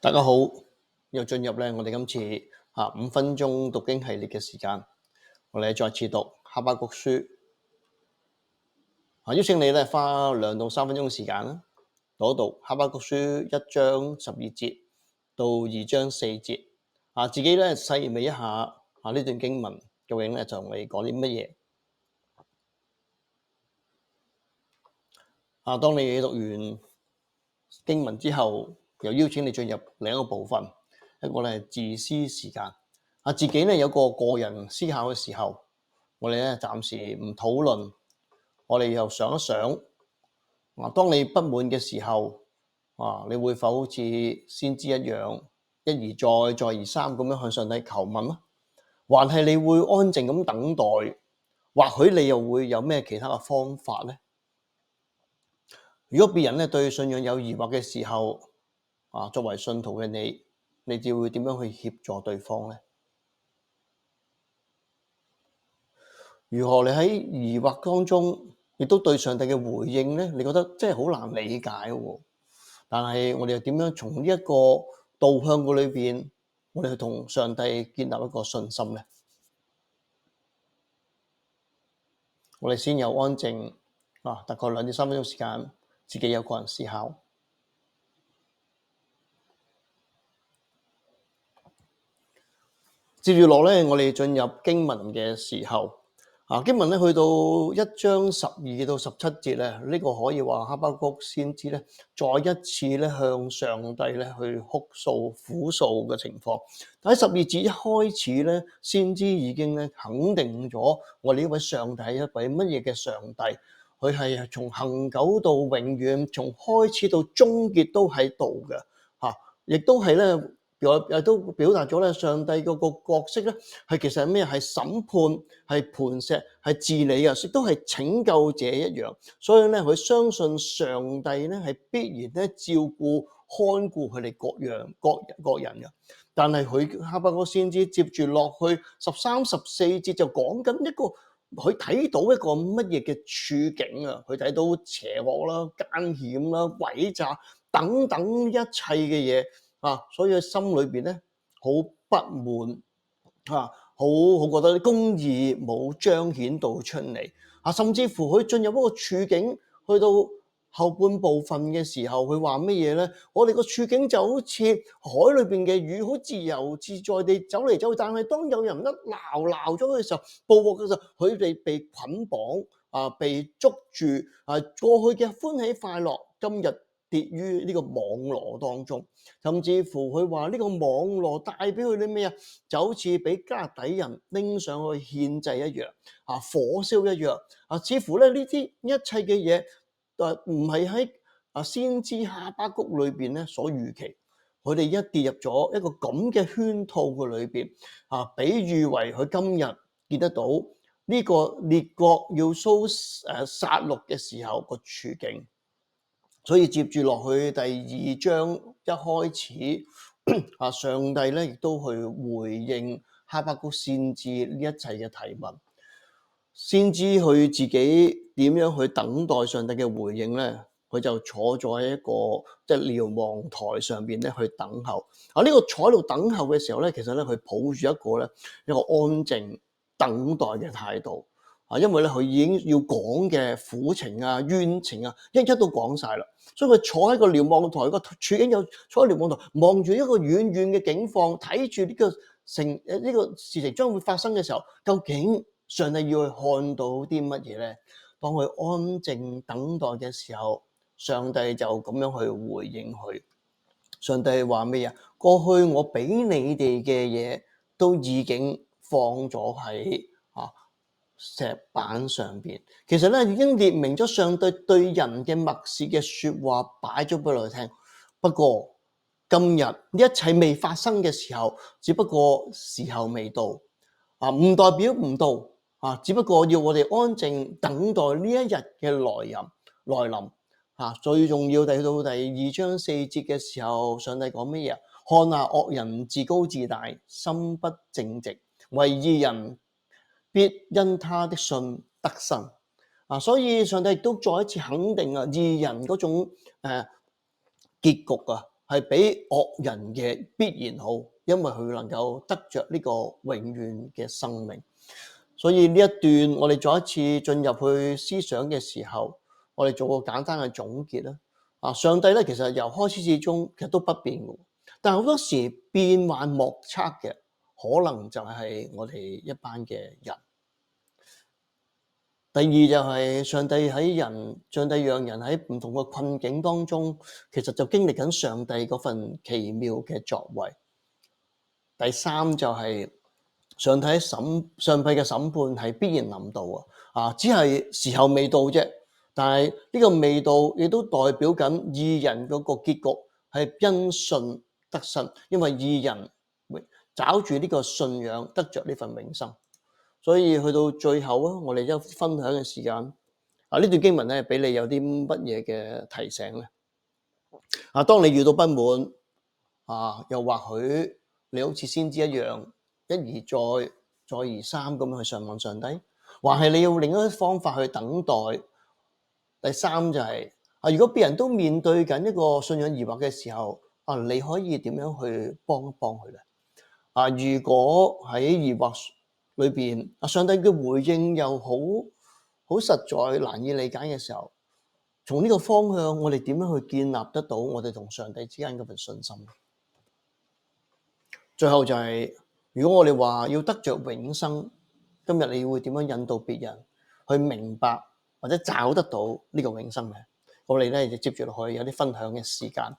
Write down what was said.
大家好，又進入咧我哋今次5分鐘讀經系列嘅時間，我哋再次讀哈巴谷書。邀請你咧花2到3分鐘時間啦，讀哈巴谷書1章12節到2章4節。自己咧細味一下呢段經文究竟咧就同你講啲乜嘢。當你讀完經文之後，又邀請你進入另一個部分，一個咧自思時間。自己咧有個人思考嘅時候，我哋咧暫時唔討論，我哋又想一想。當你不滿嘅時候，你會否好似先知一樣，一而再，再而三咁樣向上帝求問呢？還係你會安靜咁等待？或許你又會有咩其他嘅方法呢？如果別人咧對信仰有疑惑嘅時候，作為信徒嘅你就會點樣去協助對方呢？如何你喺疑惑當中亦都對上帝嘅回應呢？你覺得真係好難理解喎。但係我哋又點樣從呢一個導向嘅裏邊，我哋去同上帝建立一個信心呢？我哋先有安靜大概2至3分鐘時間，自己有個人思考。接住落咧，我哋進入經文嘅時候，經文咧去到1章12到17節咧，呢個可以話哈巴谷先知咧再一次咧向上帝咧去哭訴苦訴嘅情況。但喺12節一開始咧，先知已經咧肯定咗我哋呢位上帝係一位乜嘢嘅上帝，佢係從恆久到永遠，從開始到終結都喺度嘅，亦都係咧。亦都表達咗咧，上帝嗰個角色咧，係其實係咩？係審判、係磐石、係治理嘅，亦都係拯救者一樣。所以咧，佢相信上帝咧係必然咧照顧、看顧佢哋各人嘅。但係佢哈巴谷先知接住落去13、14節就講緊一個佢睇到一個乜嘢嘅處境啊？佢睇到邪惡啦、奸險啦、詭詐等等一切嘅嘢。所以佢心裏邊咧好不滿，好覺得公義冇彰顯到出嚟，甚至乎佢進入一個處境，去到後半部分嘅時候，佢話乜嘢咧？我哋個處境就好似海裏邊嘅魚，好自由自在地走嚟走去，但係當有人一鬧咗佢嘅時候，報復嘅時候，佢哋被捆綁被捉住過去嘅歡喜快樂，今日跌於呢個網羅當中，甚至乎佢話呢個網羅帶俾佢啲咩啊？就好似俾迦勒底人拎上去獻祭一樣，火燒一樣，似乎咧呢啲一切嘅嘢，唔係喺先知哈巴谷裏邊咧所預期，佢哋一跌入咗一個咁嘅圈套嘅裏邊，比喻為佢今日見得到呢個列國要殺戮嘅時候個處境。所以接住落去第2章一開始，上帝咧亦都去回應哈巴谷先知呢一切嘅提問。先知佢自己點樣去等待上帝嘅回應咧？佢就坐咗喺一個瞭望台上邊咧去等候。呢個坐喺度等候嘅時候咧，其實咧佢抱住一個安靜等待嘅態度。因為咧佢已經要講嘅苦情冤情一一都講晒啦，所以佢坐喺個瞭望台，個處境又坐喺瞭望台，望住一個遠遠嘅景況，睇住呢個事情將會發生嘅時候，究竟上帝要去看到啲乜嘢咧？當佢安靜等待嘅時候，上帝就咁樣去回應佢。上帝話咩啊？過去我俾你哋嘅嘢都已經放咗喺石板上邊，其實咧已經列明咗上帝對人嘅默示嘅說話擺咗俾我哋聽。不過今日呢一切未發生嘅時候，只不過時候未到，唔代表唔到，只不過要我哋安靜等待呢一日嘅來臨。最重要到第2章4節嘅時候，上帝講乜嘢？看惡人自高自大，心不正直，為義人必因他的信得生。所以上帝亦都再一次肯定義人嗰種結局係比惡人嘅必然好，因為佢能夠得着呢個永遠嘅生命。所以呢一段我哋再一次進入去思想嘅時候，我哋做個簡單嘅總結啦。上帝咧其實由開始至終其實都不變嘅，但係好多時變幻莫測嘅，可能就係我哋一班嘅人。第二就係上帝讓人喺唔同嘅困境當中，其實就經歷緊上帝嗰份奇妙嘅作為。第三就係上帝嘅審判係必然臨到只係時候未到啫。但係呢個未到，亦都代表緊義人嗰個結局係因信得生，因為義人找住呢個信仰，得着呢份永生。所以去到最後我哋一分享嘅時間呢段經文咧，俾你有啲乜嘢嘅提醒咧？當你遇到不滿又或許你好似先知一樣，一而再，再而三咁去上望上帝，還係你要另一個方法去等待。第三就係如果別人都面對緊一個信仰疑惑嘅時候你可以點樣去幫一幫佢咧？如果喺疑惑裏邊上帝嘅回應又好實在難以理解嘅時候，從呢個方向我哋點樣去建立得到我哋同上帝之間嗰份信心？最後就係如果我哋話要得着永生，今日你會點樣引導別人去明白或者找得到呢個永生嘅？我哋咧就接住落去有啲分享嘅時間。